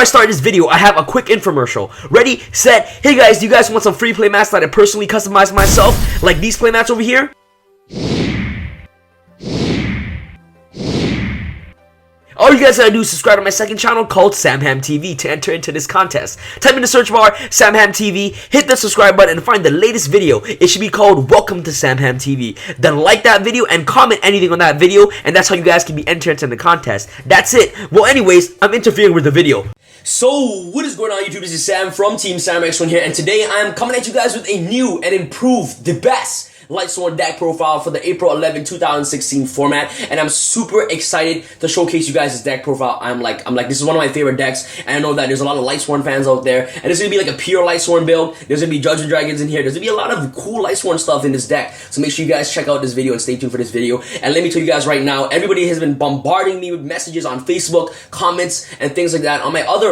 I start this video, I have a quick infomercial. Ready, set, hey guys, do you guys want some free playmats that I personally customize myself? Like these playmats over here? All you guys gotta do is subscribe to my second channel called SamHamTV to enter into this contest. Type in the search bar, SamHamTV, hit the subscribe button and find the latest video. It should be called Welcome to SamHamTV. Then like that video and comment anything on that video, and that's how you guys can be entered into the contest. That's it. Well anyways, I'm interfering with the video. So, what is going on YouTube? This is Sam from Team SamXone here, and today I'm coming at you guys with a new and improved, the best LIGHTSWORN deck profile for the April 11, 2016 format, and I'm super excited to showcase you guys this deck profile. I'm like, this is one of my favorite decks, and I know that there's a lot of LIGHTSWORN fans out there, and this is gonna be like a pure LIGHTSWORN build. There's gonna be Judgment Dragons in here. There's gonna be a lot of cool LIGHTSWORN stuff in this deck, so make sure you guys check out this video and stay tuned for this video. And let me tell you guys right now, everybody has been bombarding me with messages on Facebook, comments, and things like that on my other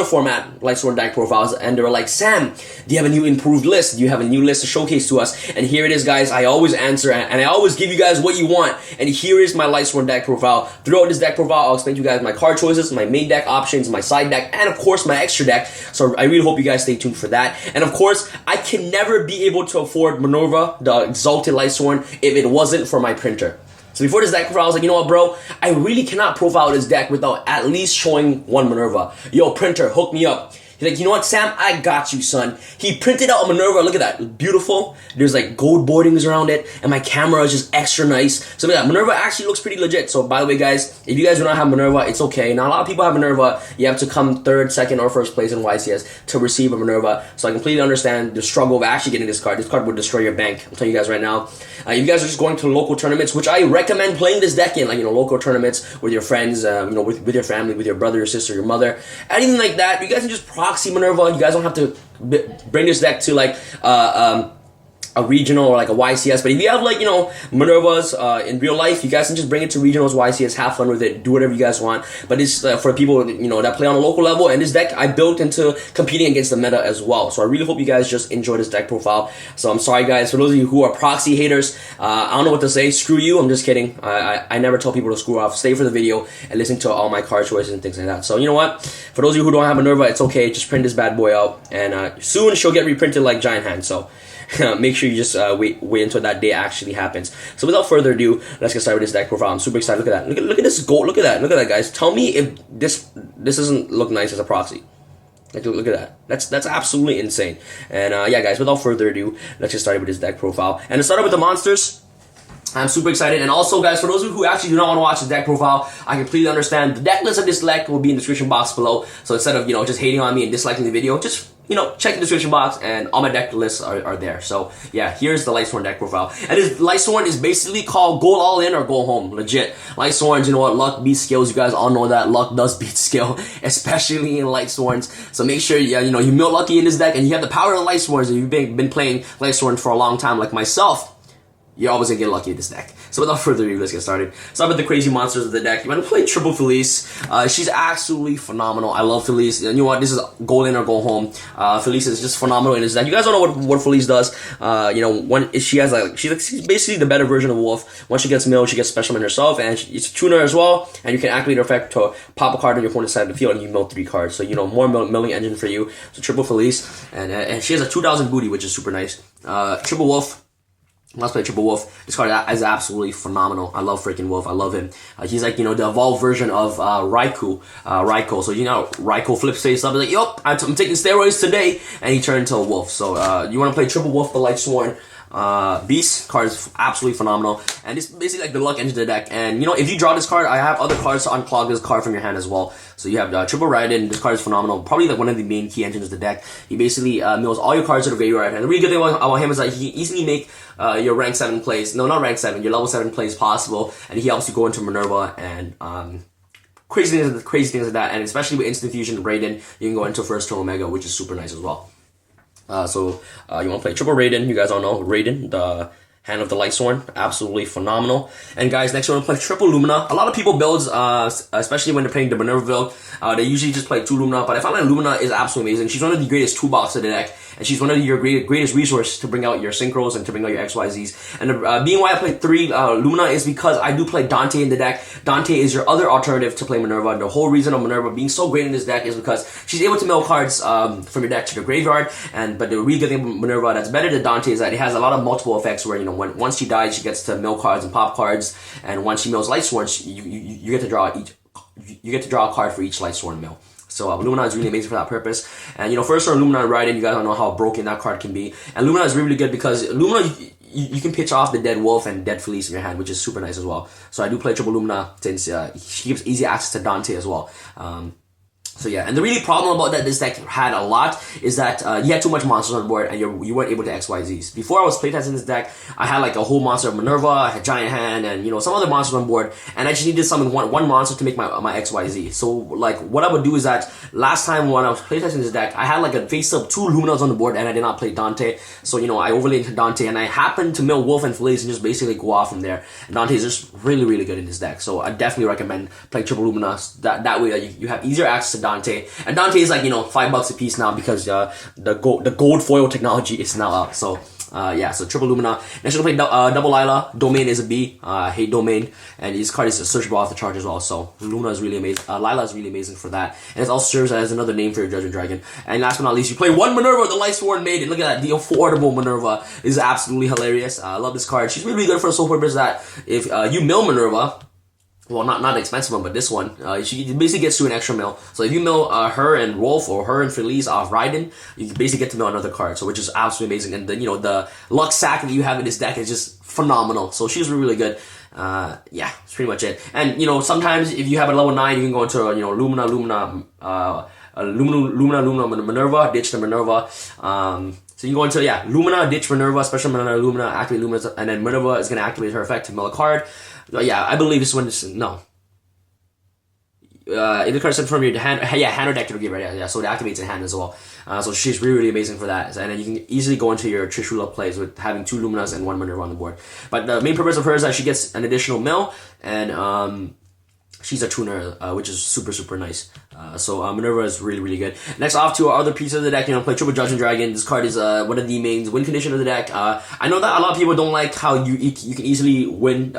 format LIGHTSWORN deck profiles, and they were like, Sam, do you have a new improved list? Do you have a new list to showcase to us? And here it is, guys. I always answer and I always give you guys what you want. And here is my LIGHTSWORN deck profile. Throughout this deck profile, I'll explain to you guys my card choices, my main deck options, my side deck, and of course my extra deck. So I really hope you guys stay tuned for that. And of course, I can never be able to afford Minerva, the Exalted LIGHTSWORN, if it wasn't for my printer. So before this deck profile, I was like, you know what, bro? I really cannot profile this deck without at least showing one Minerva. Yo, printer, hook me up. He's like, you know what, Sam? I got you, son. He printed out a Minerva. Look at that. Beautiful. There's like gold bordings around it. And my camera is just extra nice. So look at that. Minerva actually looks pretty legit. So by the way, guys, if you guys do not have Minerva, it's okay. Now, a lot of people have Minerva. You have to come third, second, or first place in YCS to receive a Minerva. So I completely understand the struggle of actually getting this card. This card would destroy your bank. I'm telling you guys right now. If you guys are just going to local tournaments, which I recommend playing this deck in, like, you know, local tournaments with your friends, you know, with your family, with your brother, your sister, your mother, anything like that, you guys can just proxy Minerva. You guys don't have to bring this deck to like a regional or like a YCS, but if you have like, you know, Minervas in real life, you guys can just bring it to regionals, YCS, have fun with it, do whatever you guys want. But it's for people, you know, that play on a local level, and this deck I built into competing against the meta as well. So I really hope you guys just enjoy this deck profile. So I'm sorry guys, for those of you who are proxy haters, I don't know what to say, screw you, I'm just kidding. I never tell people to screw off. Stay for the video and listen to all my card choices and things like that. So you know what, for those of you who don't have Minerva, it's okay, just print this bad boy out, and soon she'll get reprinted like Giant Hand. So make sure you just wait until that day actually happens. So without further ado, let's get started with this deck profile. I'm super excited. Look at that. Look at this gold. Look at that, guys. Tell me if this doesn't look nice as a proxy. Like, look at that. That's absolutely insane. And yeah, guys, without further ado, let's get started with this deck profile. And to start with the monsters, I'm super excited. And also, guys, for those of you who actually do not want to watch the deck profile, I completely understand. The deck list of this deck will be in the description box below. So instead of, you know, just hating on me and disliking the video, just, you know, check the description box and all my deck lists are there. So yeah, here's the LIGHTSWORN deck profile. And this LIGHTSWORN is basically called go all in or go home. Legit. LIGHTSWORNs, you know what, luck beats skills. You guys all know that luck does beat skill, especially in LIGHTSWORNs. So make sure, yeah, you know, you mill lucky in this deck, and you have the power of LIGHTSWORNs. If you've been playing LIGHTSWORN for a long time like myself, you're always gonna get lucky with this deck. So without further ado, let's get started. Start with the crazy monsters of the deck. You want to play triple Felice. She's absolutely phenomenal. I love Felice. And you know what? This is go in or go home. Felice is just phenomenal in this deck. You guys don't know what Felice does. You know, when she has like she's basically the better version of Wulf. Once she gets milled, she gets special in herself, and it's a tuner as well. And you can activate her effect to pop a card on your opponent's side of the field, and you mill 3 cards. So you know, more milling engine for you. So triple Felice, and she has a 2,000 booty, which is super nice. Triple Wulf. Let's play Triple Wulf. This card is absolutely phenomenal. I love freaking Wulf. I love him. He's like, you know, the evolved version of Raikou. So, you know, Raikou flips face up. He's like, yup, I'm taking steroids today. And he turned into a Wulf. So, you want to play Triple Wulf, the LIGHTSWORN Beast card is absolutely phenomenal, and it's basically like the luck engine of the deck. And you know, if you draw this card, I have other cards to unclog this card from your hand as well. So you have triple raiden. This card is phenomenal, probably like one of the main key engines of the deck. He basically mills all your cards to the graveyard, and the really good thing about him is that he can easily make your rank 7 plays, no, not rank 7, your level 7 plays possible, and he helps you go into Minerva and crazy things like that. And especially with instant fusion raiden, you can go into first turn Omega, which is super nice as well. So you want to play triple raiden. You guys all know raiden, the Hand of the Lightsworn, absolutely phenomenal. And guys, next we're gonna play triple Lumina. A lot of people builds, especially when they're playing the Minerva build, they usually just play 2 Lumina, but I found that Lumina is absolutely amazing. She's one of the greatest toolbox of the deck, and she's one of your greatest resource to bring out your synchros and to bring out your XYZs. And the being why I played 3 Lumina is because I do play Dante in the deck. Dante is your other alternative to play Minerva, and the whole reason of Minerva being so great in this deck is because she's able to mill cards from your deck to the graveyard. But the really good thing about Minerva that's better than Dante is that it has a lot of multiple effects where, you know, once she dies, she gets to mill cards and pop cards, and once she mills Lightsworn, you get to draw a card for each Lightsworn mill. So Lumina is really amazing for that purpose. And you know, first on Lumina Raiden, you guys don't know how broken that card can be. And Lumina is really good because Lumina, you can pitch off the dead Wulf and dead Felice in your hand, which is super nice as well. So I do play triple Lumina since she gives easy access to Dante as well. So yeah, and the really problem about that this deck had a lot is that you had too much monsters on board and you weren't able to XYZs. Before I was playtesting this deck, I had like a whole monster of Minerva, I had Giant Hand, and you know, some other monsters on board, and I just needed summon one monster to make my XYZ. So like what I would do is that last time when I was playtesting this deck, I had like a face up 2 Luminas on the board and I did not play Dante. So you know, I overlaid into Dante and I happened to mill Wulf and Felice and just basically go off from there. And Dante is just really good in this deck. So I definitely recommend playing triple Luminas. That way you have easier access to Dante. And Dante is like, you know, $5 a piece now because the gold foil technology is now out. So yeah, so triple Lumina. Next we're gonna play double Lyla. Domain is a B. Hate Domain, and this card is searchable off the charge as well. So Luna is really amazing. Lyla is really amazing for that, and it also serves as another name for your Judgment Dragon. And last but not least, you play 1 Minerva, the Lightsworn Maiden. Look at that, the affordable Minerva is absolutely hilarious. I love this card. She's really good for the sole purpose that if you mill Minerva. Well, not the expensive one, but this one, she basically gets to an extra mill. So if you mill her and Wulf or her and Felice off Raiden, you basically get to mill another card. So which is absolutely amazing. And then, you know, the luck sack that you have in this deck is just phenomenal. So she's really good. Yeah, that's pretty much it. And, you know, sometimes if you have a level 9, you can go into, you know, Lumina, Minerva, ditch the Minerva. So you can go into, yeah, Lumina, ditch Minerva, special Lumina, activate Lumina, and then Minerva is going to activate her effect to mill a card. Yeah, I believe this one is, no. If the card sent from your hand, yeah, hand or deck to the graveyard, yeah, so it activates in hand as well. So she's really amazing for that. And then you can easily go into your Trishula plays with having 2 Luminas and 1 Minerva on the board. But the main purpose of her is that she gets an additional mill, and she's a tuner, which is super nice. So Minerva is really good. Next off to our other piece of the deck, you know, play triple Judgment Dragon. This card is one of the main win condition of the deck. I know that a lot of people don't like how you can easily win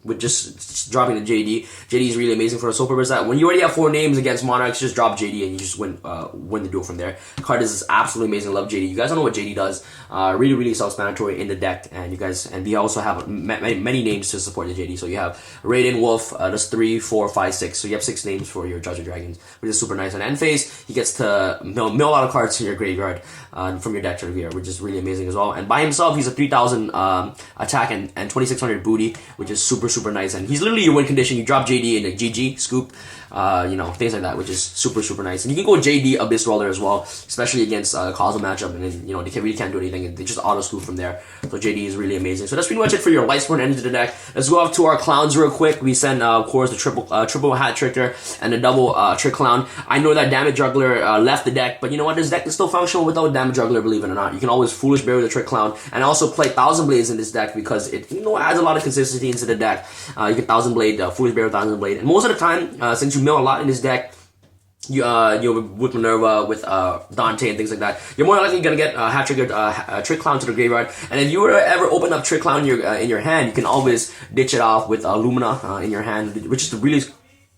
with just dropping the JD. JD is really amazing for the sole purpose that when you already have 4 names against Monarchs, just drop JD and you just win the duel from there. The card is absolutely amazing. Love JD. You guys don't know what JD does. Really self-explanatory in the deck, and we also have many names to support the JD. So you have Raiden, Wulf. That's 3, 4, 5, 6. So you have 6 names for your Judgment Dragons, which is super nice. On end phase, he gets to mill a lot of cards to your graveyard from your deck to the graveyard, which is really amazing as well. And by himself, he's a 3,000 attack and 2,600 booty, which is super nice. And he's literally your win condition. You drop JD in the GG scoop, you know, things like that, which is super nice. And you can go JD Abyss Roller as well, especially against colossal matchup, and then, you know, they really can't do anything, and they just auto scoop from there. So JD is really amazing. So that's pretty much it for your Lightsworn end of the deck. Let's go off to our clowns real quick. We send of course the triple hat tricker and the double trick clown. I know that damage juggler left the deck, but you know what, this deck is still functional without damage juggler, believe it or not. You can always foolish bear with the trick clown, and also play Thousand Blades in this deck because it, you know, adds a lot of consistency into the deck. You can Thousand Blade, foolish bear with Thousand Blade, and most of the time, since you mill a lot in this deck, you with Minerva, with Dante and things like that, you're more likely gonna get hat triggered trick clown to the graveyard. And if you were to ever open up trick clown in your hand, you can always ditch it off with Lumina in your hand, which is the really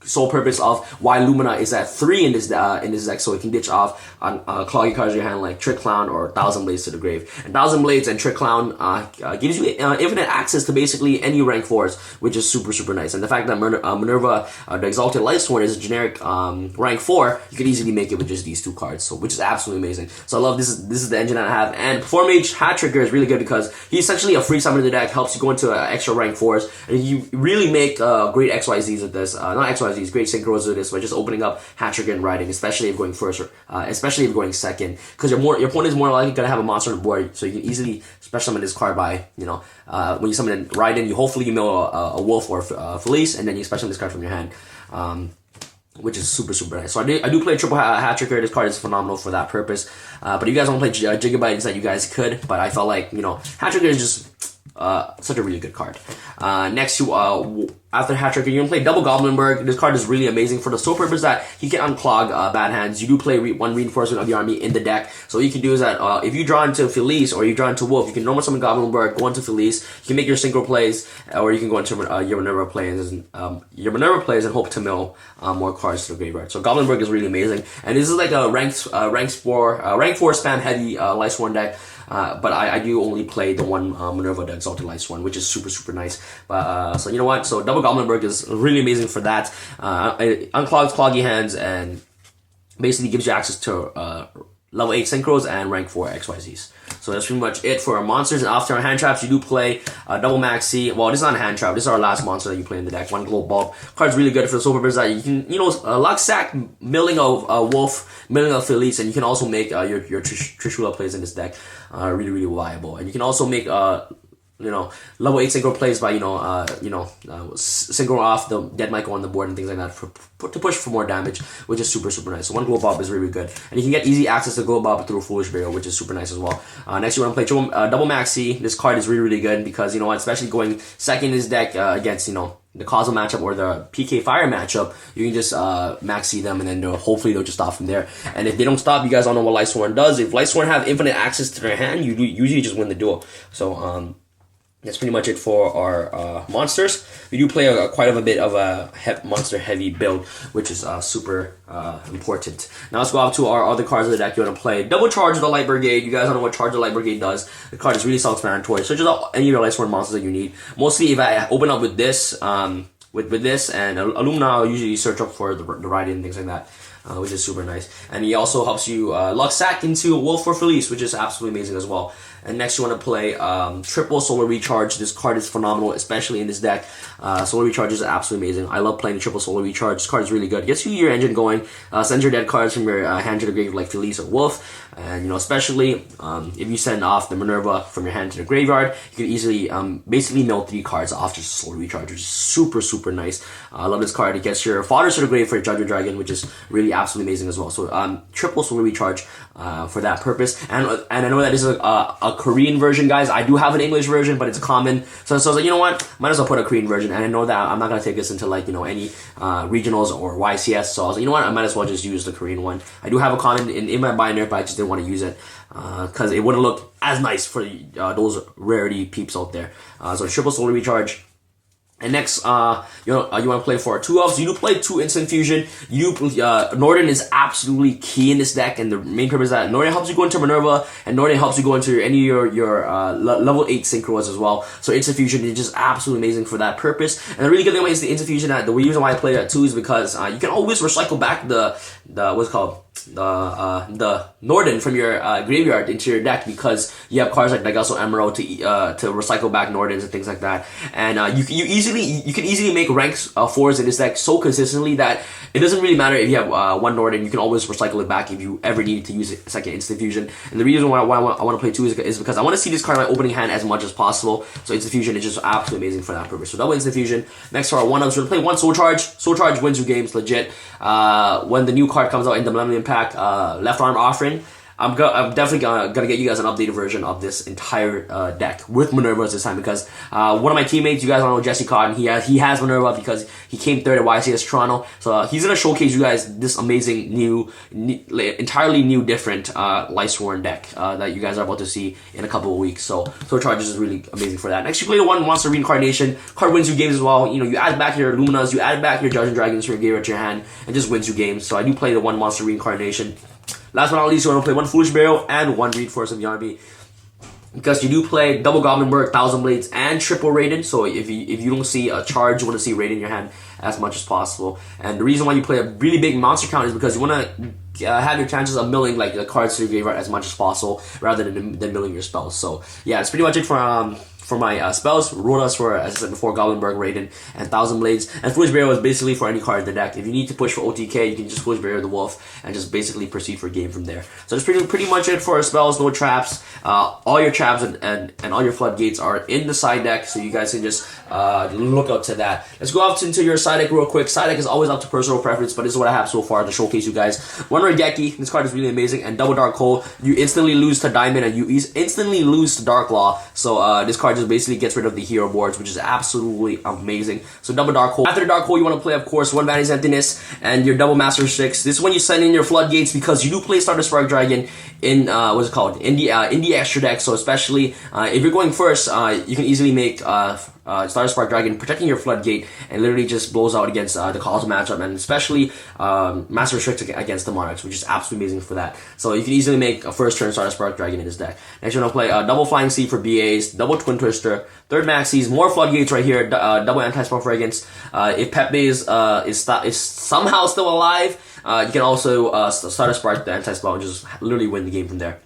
sole purpose of why Lumina is at 3 in this deck, so it can ditch off on cloggy cards in your hand like Trick Clown or Thousand Blades to the grave. And Thousand Blades and Trick Clown gives you infinite access to basically any rank 4s, which is super nice. And the fact that Minerva, the Exalted Lightsworn, is a generic rank 4, you could easily make it with just these 2 cards, so which is absolutely amazing. So I love this. This is the engine that I have. And Perform Mage Hat Trigger is really good because he's essentially a free summon in the deck, helps you go into extra rank 4s, and you really make great XYZs with this. Not XYZs. These great synchros with this by just opening up hat trigger and riding, especially if going first or especially if going second, because your opponent is more likely gonna have a monster on the board, so you can easily special summon this card by, you know, when you summon Raiden, you mill a Wulf or Felice, and then you special summon this card from your hand, which is super nice. So I do play triple hat trigger. This card is phenomenal for that purpose. But if you guys want to play Gigabytes, that you guys could, but I felt like, you know, hat trigger is just such a really good card. Next, after hat trick, you're gonna play double Goblinderge. This card is really amazing for the sole purpose that he can unclog bad hands. You do play one reinforcement of the army in the deck, so what you can do is that if you draw into Felice or you draw into Wolf, you can normal summon Goblinderge, go into Felice. You can make your synchro plays, or you can go into your minerva plays and hope to mill more cards to the graveyard. So Goblinderge is really amazing, and this is like a rank 4 spam heavy LIGHTSWORN deck. But I do only play the one Minerva, the Exalted LIGHTSWORN, which is super nice. But so you know what? So double Goblinderge is really amazing for that. It unclogs cloggy hands and basically gives you access to level 8 synchros and rank 4 XYZs. So that's pretty much it for our monsters. And after our hand traps, you do play double maxx. Well, this is not a hand trap. This is our last monster that you play in the deck. One glow bulb. Card's really good for the sole purpose that you can, luck sack, milling of Wolf, milling of Felice, and you can also make your Trishula plays in this deck really viable. And you can also make level 8 synchro plays by synchro off the dead Michael on the board and things like that to push for more damage, which is super nice. So one glow bob is really good, and you can get easy access to glow bob through Foolish Burial, which is super nice as well. Next, you want to play double maxx. This card is really good because especially going second in this deck against the causal matchup or the PK fire matchup, you can just maxx them, and then hopefully they'll just stop from there. And if they don't stop, you guys all know what LIGHTSWORN does. If LIGHTSWORN have infinite access to their hand, you usually just win the duel. So that's pretty much it for our monsters. We do play quite a bit of a monster heavy build, which is super important. Now let's go off to our other cards of the deck you want to play. Double Charge the Light Brigade. You guys don't know what Charge the Light Brigade does. The card is really self-explanatory. Search out any of your LIGHTSWORN monsters that you need. Mostly if I open up with this, with this and Lumina, I'll usually search up for the raiden and things like that. Which is super nice. And he also helps you luck sack into Wolf or Felice, which is absolutely amazing as well. And next you want to play triple Solar Recharge. This card is phenomenal, especially in this deck. Solar Recharge is absolutely amazing. I love playing triple Solar Recharge. This card is really good. Gets you your engine going. Sends your dead cards from your hand to the grave like Felice or Wolf. And especially if you send off the Minerva from your hand to the graveyard, you can easily basically mill 3 cards off just Solar Recharge, which is super nice. I love this card. It gets your fathers to the grave for your Judgment Dragon, which is really absolutely amazing as well. So triple Solar Recharge for that purpose. And I know that this is a Korean version, guys. I do have an English version, but it's common. So I was like, you know what? Might as well put a Korean version. And I know that I'm not gonna take this into any regionals or YCS. So I was like, you know what? I might as well just use the Korean one. I do have a common in my binder, but I just didn't want to use it because it wouldn't look as nice for those rarity peeps out there. So triple Solar Recharge. And next, you want to play for 2 elves. You do play 2 instant fusion. Norden is absolutely key in this deck, and the main purpose is that Norden helps you go into Minerva, and Norden helps you go into any of your level 8 synchros as well. So instant fusion is just absolutely amazing for that purpose. And the really good thing about the instant fusion, the reason why I play that too is because you can always recycle back the Norden from your graveyard into your deck because you have cards like daigusto, emeral to recycle back Nordens and things like that. And you can easily make ranks 4s in this deck so consistently that it doesn't really matter if you have one Norden. You can always recycle it back if you ever need to use a second instant fusion. And the reason why I want to play 2 is because I want to see this card in my opening hand as much as possible. So instant fusion is just absolutely amazing for that purpose. So double instant fusion. Next to our 1-ups, we're going to play 1 Soul Charge. Soul Charge wins you games, legit. When the new card comes out in the Millennium Pack, Left Arm Offering, I'm definitely gonna get you guys an updated version of this entire deck with Minervas this time because one of my teammates, you guys all know Jesse Cotton, he has Minerva because he came 3rd at YCS Toronto. So he's gonna showcase you guys this amazing entirely new different LIGHTSWORN deck that you guys are about to see in a couple of weeks. So Charges is really amazing for that. Next, you play the 1 Monster Reincarnation. Card wins you games as well. You add back your Luminas, you add back your Judgment Dragons from your graveyard to your hand, and just wins you games. So I do play the 1 Monster Reincarnation. Last but not least, you want to play 1 Foolish Burial and 1 Reinforce of the Army. Because you do play double Goblinderge, 1000 Blades, and triple Raiden. So if you don't see a charge, you want to see Raiden in your hand as much as possible. And the reason why you play a really big monster count is because you want to have your chances of milling the cards to your graveyard as much as possible rather than milling your spells. So yeah, that's pretty much it for my spells. Rotas for, as I said before, Goblinderge, Raiden, and 1000 Blades. And Foolish Burial is basically for any card in the deck. If you need to push for OTK, you can just Foolish Burial the Wolf and just basically proceed for game from there. So that's pretty much it for our spells. No traps. All your traps and all your floodgates are in the side deck, so you guys can just look out to that. Let's go out into your side deck real quick. Side deck is always up to personal preference, but this is what I have so far to showcase you guys. 1 Regeki. This card is really amazing. And double Dark Hole. You instantly lose to Diamond, and you instantly lose to Dark Law. So this card card just basically gets rid of the hero boards, which is absolutely amazing. So double dark hole. After the dark hole, you want to play, of course, one Vanity's Emptiness and your double Master 6. This is when you send in your floodgates, because you do play Stardust Spark Dragon in what's it called, in the extra deck. So especially if you're going first, you can easily make Stardust Spark Dragon protecting your floodgate, and literally just blows out against the colossal matchup, and especially Master Restrict against the Monarchs, which is absolutely amazing for that. So you can easily make a first turn Stardust Spark Dragon in this deck. Next, you're gonna play double Flying Sea for BAs, double Twin Twister, third Maxis, more floodgates right here, double Anti-Spell Fragrance. If Pepe is somehow still alive, you can also Stardust Spark the Anti-Spell and just literally win the game from there.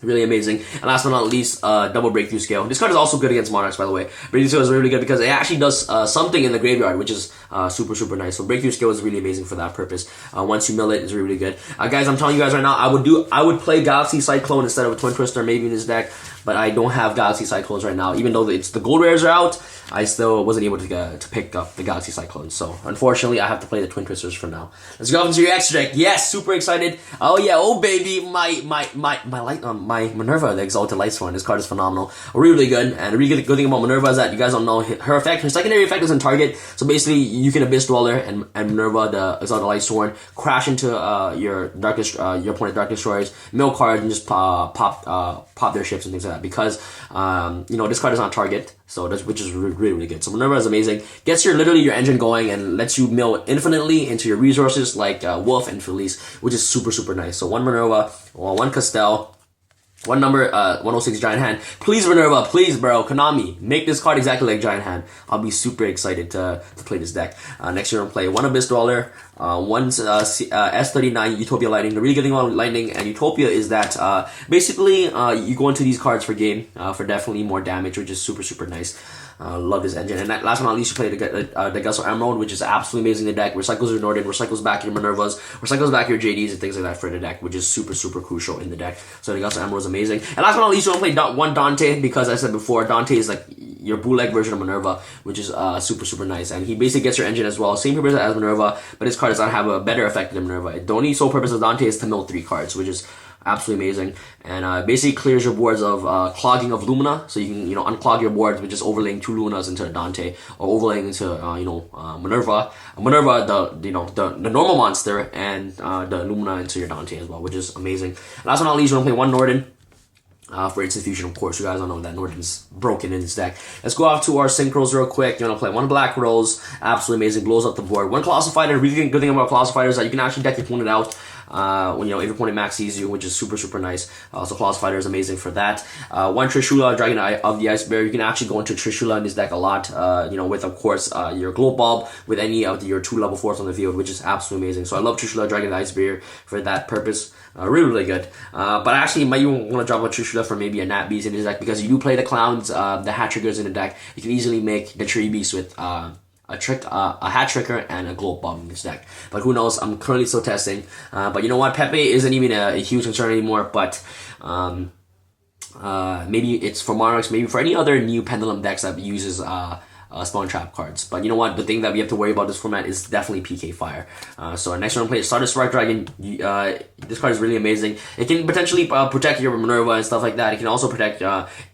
Really amazing. And last but not least, double Breakthrough Scale. This card is also good against Monarchs, by the way. Breakthrough Scale is really good because it actually does something in the graveyard, which is super nice. So Breakthrough Scale is really amazing for that purpose. Once you mill it, it's really good. Guys, I'm telling you guys right now, I would play Galaxy Cyclone instead of a Twin Twister maybe in this deck, but I don't have Galaxy Cyclones right now. Even though the gold rares are out, I still wasn't able to pick up the Galaxy Cyclones. So unfortunately, I have to play the Twin Twisters for now. Let's go into your extra deck. Yes, super excited. Oh yeah, oh baby, my Minerva, the Exalted Lightsworn. This card is phenomenal. Really good. And a really good thing about Minerva is that you guys don't know her effect. Her secondary effect doesn't target. So basically, you can Abyss Dweller and Minerva, the Exalted Lightsworn, crash into your opponent's Dark Destroyers, mill cards, and just pop their ships and things like that. Because you know, this card is not target. So which is really good. So Minerva is amazing. Gets literally your engine going and lets you mill infinitely into your resources like Wulf and Felice, which is super nice. So one Minerva, one Castel, one number 106 Giant Hand. Please Minerva, please bro, Konami, make this card exactly like Giant Hand. I'll be super excited to play this deck. Next year I'm gonna play one Abyss Dweller, one S39 Utopia Lightning. The really good thing about Lightning and Utopia is that basically you go into these cards for game for definitely more damage, which is super nice. Love this engine. And last but not least, you play the daigusto Emerald, which is absolutely amazing in the deck. Recycles your Norden, recycles back your Minervas, recycles back your JDs and things like that for the deck, which is super crucial in the deck. So the daigusto Emerald is amazing. And last but not least, you want to play one Dante, because I said before, Dante is like your bootleg version of Minerva, which is super nice. And he basically gets your engine as well. Same purpose as Minerva, but his card does not have a better effect than Minerva. The only sole purpose of Dante is to mill 3 cards, which is absolutely amazing, and basically clears your boards of clogging of Lumina, so you can unclog your boards with just overlaying 2 Lunas into Dante, or overlaying into Minerva, the normal monster, and the Lumina into your Dante as well, which is amazing. Last but not least, you want to play one Norden. For Instant Fusion, of course, you guys all know that Norden's broken in this deck. Let's go off to our synchros real quick. You want to play one blackrose, absolutely amazing, blows up the board. One colossal fighter. Really good thing about colossal fighters is that you can actually deck your opponent out when if your opponent max sees you, which is super nice. So colossal fighter is amazing for that. One Trishula, Dragon Eye of the Ice Bear. You can actually go into Trishula in this deck a lot. With of course your Glow Bulb with any of your 2 level 4s on the field, which is absolutely amazing. So I love Trishula, Dragon Ice Bear for that purpose. Really good. But actually, you might even want to drop a Trishula for maybe a Nat Beast in this deck, because you do play the clowns, the hat triggers in the deck. You can easily make the Tree Beast with a hat tricker and a glow bomb in this deck. But who knows? I'm currently still testing. But you know what? Pepe isn't even a huge concern anymore. But maybe it's for Monarchs, maybe for any other new Pendulum decks that uses spawn trap cards. But you know what? The thing that we have to worry about this format is definitely PK Fire. So our next one, play Stardust Spark Dragon. This card is really amazing. It can potentially protect your Minerva and stuff like that. It can also protect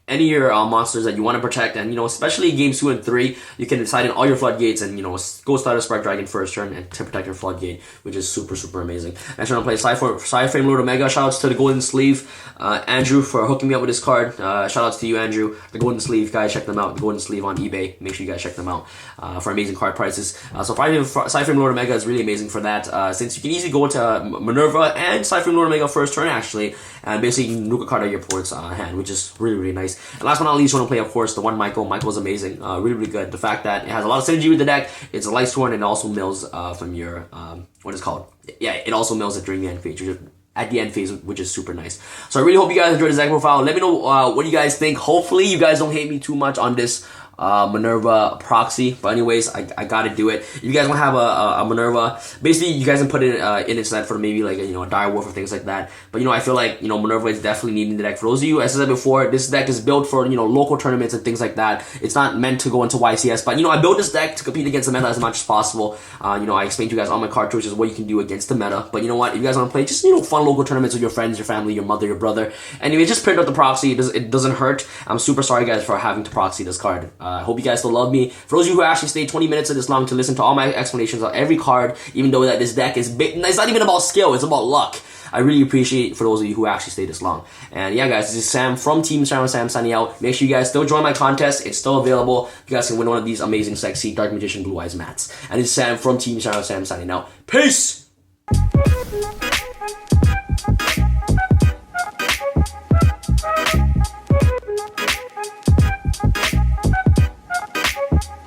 any of your monsters that you want to protect, and especially games 2 and 3, you can decide in all your floodgates and go Stardust Spark Dragon first turn and to protect your floodgate, which is super amazing. Next one, I'll play Psyframe Lord Omega. Shoutouts to the Golden Sleeve, Andrew, for hooking me up with this card. Shoutouts to you, Andrew. The Golden Sleeve, guys, check them out. The Golden Sleeve on eBay. Make sure you guys check them out for amazing card prices. So Psyframe Lord Omega is really amazing for that, since you can easily go to Minerva and Psyframe Lord Omega first turn actually, and basically you can nuke a card out of your opponent's hand, which is really nice. And last but not least, you want to play, of course, the one Michael. Michael's amazing. Really good. The fact that it has a lot of synergy with the deck. It's a LIGHTSWORN, and it also mills from your, what is it called? Yeah, it also mills it during the end phase, which is super nice. So I really hope you guys enjoyed this deck profile. Let me know what you guys think. Hopefully you guys don't hate me too much on this Minerva proxy. But anyways, I gotta do it. If you guys want to have a Minerva, basically you guys can put it in its set for maybe like a dire wolf or things like that. But I feel like Minerva is definitely needed in the deck. For those of you, as I said before, this deck is built for local tournaments and things like that. It's not meant to go into YCS. But I built this deck to compete against the meta as much as possible. I explained to you guys all my card choices, what you can do against the meta. But you know what? If you guys want to play just fun local tournaments with your friends, your family, your mother, your brother. Anyway, just print out the proxy. It doesn't hurt. I'm super sorry guys for having to proxy this card. I hope you guys still love me. For those of you who actually stayed 20 minutes of this long to listen to all my explanations on every card, even though that this deck is big, it's not even about skill, it's about luck. I really appreciate for those of you who actually stayed this long. And yeah guys, this is Sam from Team Sam signing out. Make sure you guys still join my contest. It's still available. You guys can win one of these amazing sexy Dark Magician Blue Eyes mats. And this is Sam from Team Sam signing out. Peace!